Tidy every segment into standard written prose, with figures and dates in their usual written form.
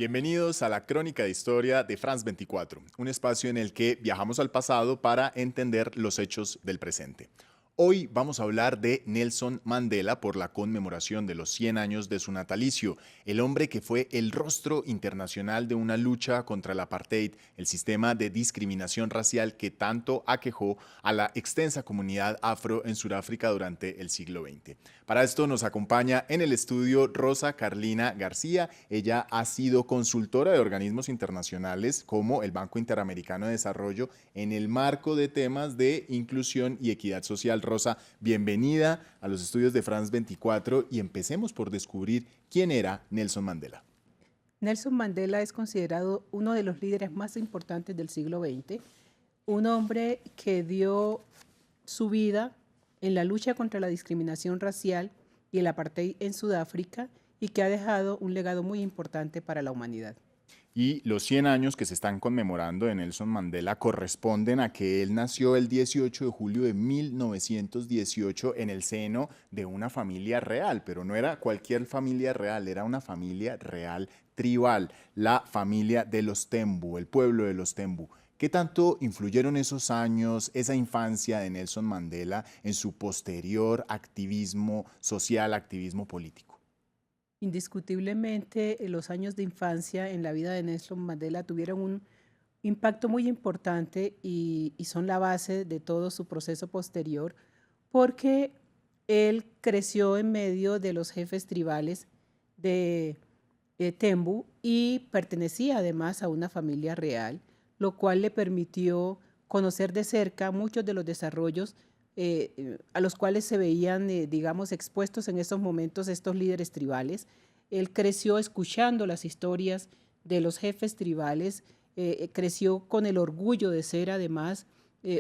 Bienvenidos a la Crónica de Historia de France 24, un espacio en el que viajamos al pasado para entender los hechos del presente. Hoy vamos a hablar de Nelson Mandela por la conmemoración de los 100 años de su natalicio, el hombre que fue el rostro internacional de una lucha contra el apartheid, el sistema de discriminación racial que tanto aquejó a la extensa comunidad afro en Sudáfrica durante el siglo XX. Para esto nos acompaña en el estudio Rosa Carlina García. Ella ha sido consultora de organismos internacionales como el Banco Interamericano de Desarrollo en el marco de temas de inclusión y equidad social. Rosa, bienvenida a los estudios de France 24 y empecemos por descubrir quién era Nelson Mandela. Nelson Mandela es considerado uno de los líderes más importantes del siglo XX, un hombre que dio su vida en la lucha contra la discriminación racial y el apartheid en Sudáfrica y que ha dejado un legado muy importante para la humanidad. Y los 100 años que se están conmemorando de Nelson Mandela corresponden a que él nació el 18 de julio de 1918 en el seno de una familia real, pero no era cualquier familia real, era una familia real tribal, la familia de los Tembu, el pueblo de los Tembu. ¿Qué tanto influyeron esos años, esa infancia de Nelson Mandela en su posterior activismo social, activismo político? Indiscutiblemente, los años de infancia en la vida de Nelson Mandela tuvieron un impacto muy importante y son la base de todo su proceso posterior, porque él creció en medio de los jefes tribales de Tembu y pertenecía además a una familia real, lo cual le permitió conocer de cerca muchos de los desarrollos a los cuales se veían, digamos, expuestos en esos momentos estos líderes tribales. Él creció escuchando las historias de los jefes tribales, creció con el orgullo de ser además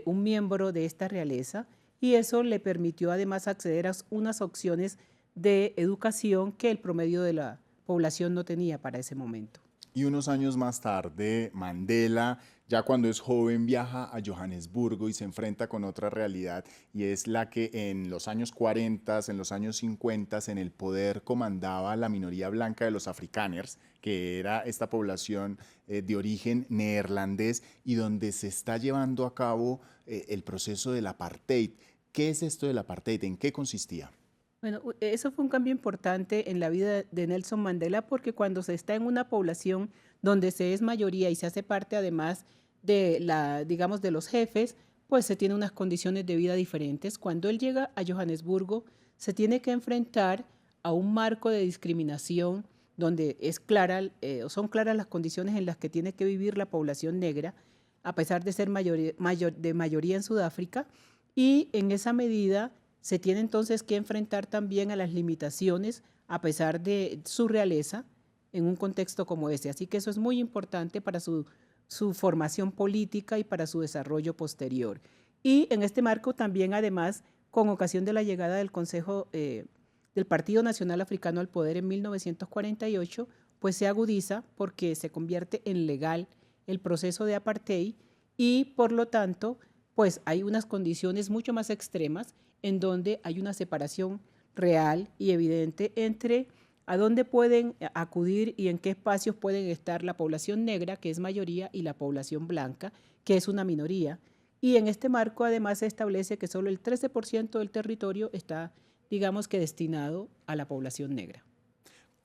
un miembro de esta realeza y eso le permitió además acceder a unas opciones de educación que el promedio de la población no tenía para ese momento. Y unos años más tarde, Mandela, ya cuando es joven, viaja a Johannesburgo y se enfrenta con otra realidad, y es la que en los años 40, en los años 50, en el poder comandaba la minoría blanca de los afrikaners, que era esta población de origen neerlandés, y donde se está llevando a cabo el proceso del apartheid. ¿Qué es esto del apartheid? ¿En qué consistía? Bueno, eso fue un cambio importante en la vida de Nelson Mandela porque cuando se está en una población donde se es mayoría y se hace parte además de la, digamos, de los jefes, pues se tiene unas condiciones de vida diferentes. Cuando él llega a Johannesburgo, se tiene que enfrentar a un marco de discriminación donde es clara, son claras las condiciones en las que tiene que vivir la población negra, a pesar de ser de mayoría en Sudáfrica, y en esa medida se tiene entonces que enfrentar también a las limitaciones a pesar de su realeza en un contexto como ese. Así que eso es muy importante para su formación política y para su desarrollo posterior. Y en este marco también, además, con ocasión de la llegada del Consejo del Partido Nacional Africano al poder en 1948, pues se agudiza porque se convierte en legal el proceso de apartheid y, por lo tanto, pues hay unas condiciones mucho más extremas en donde hay una separación real y evidente entre a dónde pueden acudir y en qué espacios pueden estar la población negra, que es mayoría, y la población blanca, que es una minoría. Y en este marco además se establece que solo el 13% del territorio está, digamos que destinado a la población negra.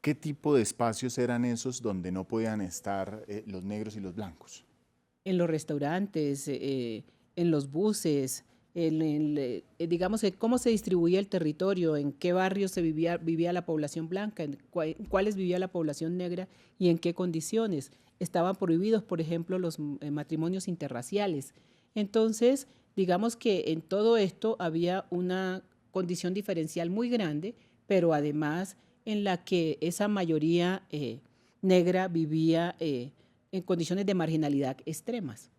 ¿Qué tipo de espacios eran esos donde no podían estar los negros y los blancos? En los restaurantes, en los buses, digamos, cómo se distribuía el territorio, en qué barrios vivía la población blanca, en cuáles vivía la población negra y en qué condiciones. Estaban prohibidos, por ejemplo, los matrimonios interraciales. Entonces, digamos que en todo esto había una condición diferencial muy grande, pero además en la que esa mayoría negra vivía en condiciones de marginalidad extremas.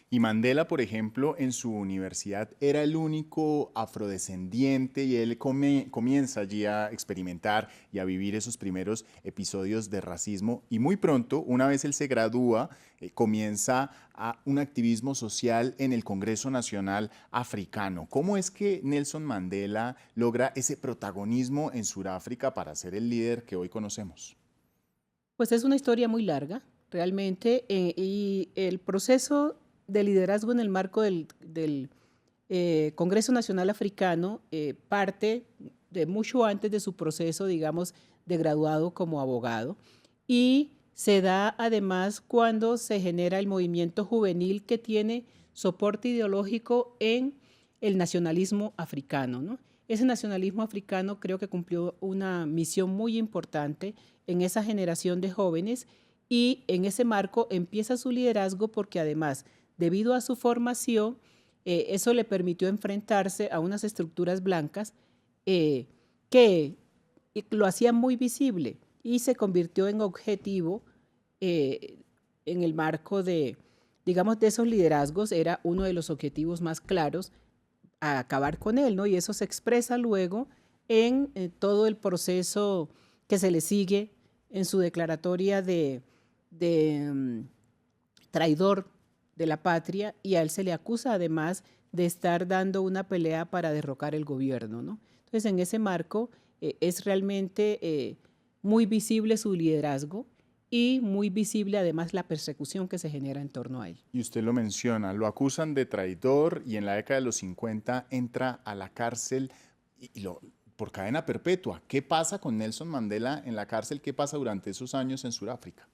Y Mandela, por ejemplo, en su universidad era el único afrodescendiente y él comienza allí a experimentar y a vivir esos primeros episodios de racismo y muy pronto, una vez él se gradúa, comienza a un activismo social en el Congreso Nacional Africano. ¿Cómo es que Nelson Mandela logra ese protagonismo en Sudáfrica para ser el líder que hoy conocemos? Pues es una historia muy larga, realmente, y el proceso de liderazgo en el marco del Congreso Nacional Africano parte de mucho antes de su proceso, digamos, de graduado como abogado, y se da además cuando se genera el movimiento juvenil que tiene soporte ideológico en el nacionalismo africano, ¿no? Ese nacionalismo africano creo que cumplió una misión muy importante en esa generación de jóvenes y en ese marco empieza su liderazgo porque además, debido a su formación, eso le permitió enfrentarse a unas estructuras blancas eh, que lo hacían muy visible y se convirtió en objetivo eh, en el marco de, digamos, de esos liderazgos, era uno de los objetivos más claros a acabar con él, ¿no? Y eso se expresa luego en todo el proceso que se le sigue en su declaratoria de traidor de la patria, y a él se le acusa además de estar dando una pelea para derrocar el gobierno, ¿no? Entonces, en ese marco es realmente muy visible su liderazgo y muy visible además la persecución que se genera en torno a él. Y usted lo menciona, lo acusan de traidor y en la década de los 50 entra a la cárcel por cadena perpetua. ¿Qué pasa con Nelson Mandela en la cárcel? ¿Qué pasa durante esos años en Sudáfrica?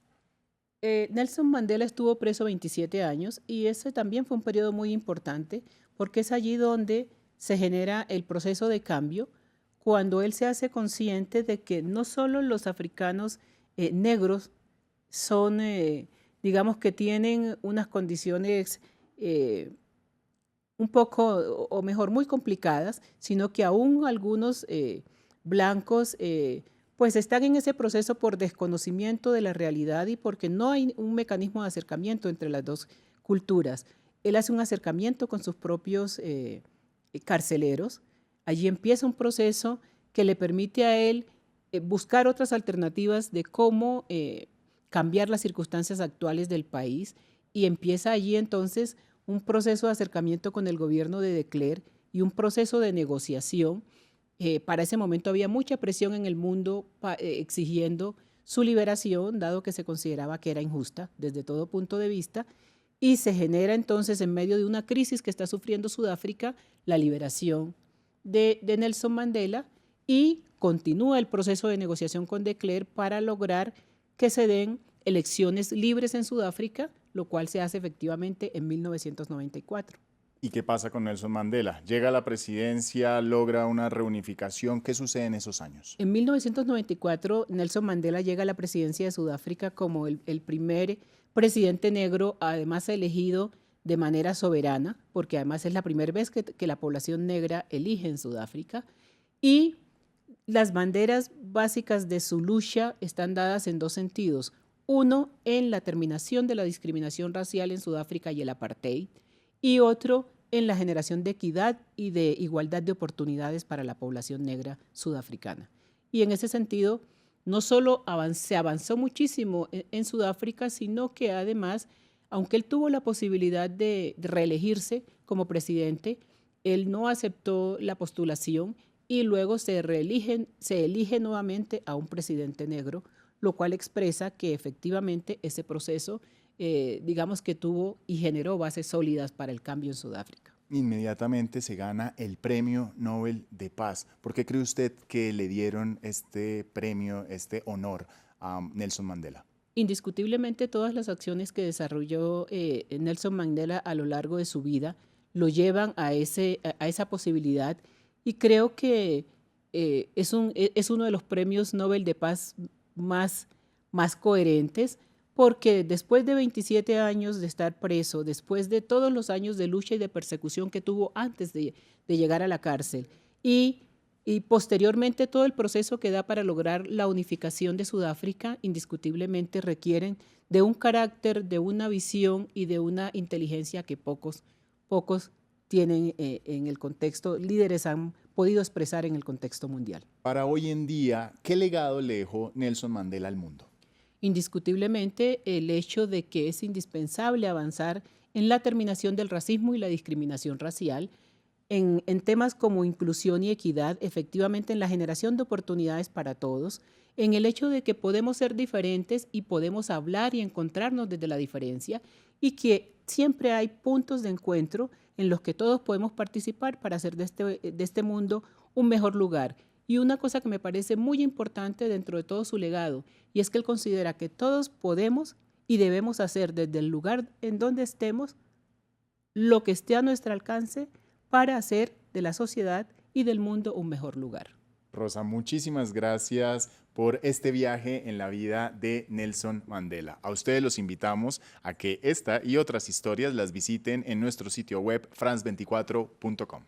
Nelson Mandela estuvo preso 27 años y ese también fue un periodo muy importante porque es allí donde se genera el proceso de cambio, cuando él se hace consciente de que no solo los africanos negros son, digamos que tienen unas condiciones eh, un poco, o mejor, muy complicadas, sino que aún algunos blancos pues están en ese proceso por desconocimiento de la realidad y porque no hay un mecanismo de acercamiento entre las dos culturas. Él hace un acercamiento con sus propios carceleros. Allí empieza un proceso que le permite a él buscar otras alternativas de cómo cambiar las circunstancias actuales del país, y empieza allí entonces un proceso de acercamiento con el gobierno de De Klerk y un proceso de negociación. Para ese momento había mucha presión en el mundo exigiendo su liberación, dado que se consideraba que era injusta desde todo punto de vista, y se genera entonces, en medio de una crisis que está sufriendo Sudáfrica, la liberación de Nelson Mandela, y continúa el proceso de negociación con De Klerk para lograr que se den elecciones libres en Sudáfrica, lo cual se hace efectivamente en 1994. ¿Y qué pasa con Nelson Mandela? Llega a la presidencia, logra una reunificación. ¿Qué sucede en esos años? En 1994, Nelson Mandela llega a la presidencia de Sudáfrica como el primer presidente negro, además elegido de manera soberana, porque además es la primera vez que la población negra elige en Sudáfrica. Y las banderas básicas de su lucha están dadas en dos sentidos. Uno, en la terminación de la discriminación racial en Sudáfrica y el apartheid, y otro, en la generación de equidad y de igualdad de oportunidades para la población negra sudafricana. Y en ese sentido, no solo se avanzó muchísimo en Sudáfrica, sino que además, aunque él tuvo la posibilidad de reelegirse como presidente, él no aceptó la postulación y luego se elige nuevamente a un presidente negro, lo cual expresa que efectivamente ese proceso, digamos que tuvo y generó bases sólidas para el cambio en Sudáfrica. Inmediatamente se gana el Premio Nobel de Paz. ¿Por qué cree usted que le dieron este premio, este honor a Nelson Mandela? Indiscutiblemente todas las acciones que desarrolló Nelson Mandela a lo largo de su vida lo llevan a esa posibilidad, y creo que es uno de los premios Nobel de Paz más coherentes, porque después de 27 años de estar preso, después de todos los años de lucha y de persecución que tuvo antes de llegar a la cárcel, y posteriormente todo el proceso que da para lograr la unificación de Sudáfrica, indiscutiblemente requieren de un carácter, de una visión y de una inteligencia que pocos tienen en el contexto, líderes han podido expresar en el contexto mundial. Para hoy en día, ¿qué legado le dejó Nelson Mandela al mundo? Indiscutiblemente el hecho de que es indispensable avanzar en la terminación del racismo y la discriminación racial, en temas como inclusión y equidad, efectivamente en la generación de oportunidades para todos, en el hecho de que podemos ser diferentes y podemos hablar y encontrarnos desde la diferencia y que siempre hay puntos de encuentro en los que todos podemos participar para hacer de este mundo un mejor lugar. Y una cosa que me parece muy importante dentro de todo su legado, y es que él considera que todos podemos y debemos hacer desde el lugar en donde estemos lo que esté a nuestro alcance para hacer de la sociedad y del mundo un mejor lugar. Rosa, muchísimas gracias por este viaje en la vida de Nelson Mandela. A ustedes los invitamos a que esta y otras historias las visiten en nuestro sitio web france24.com.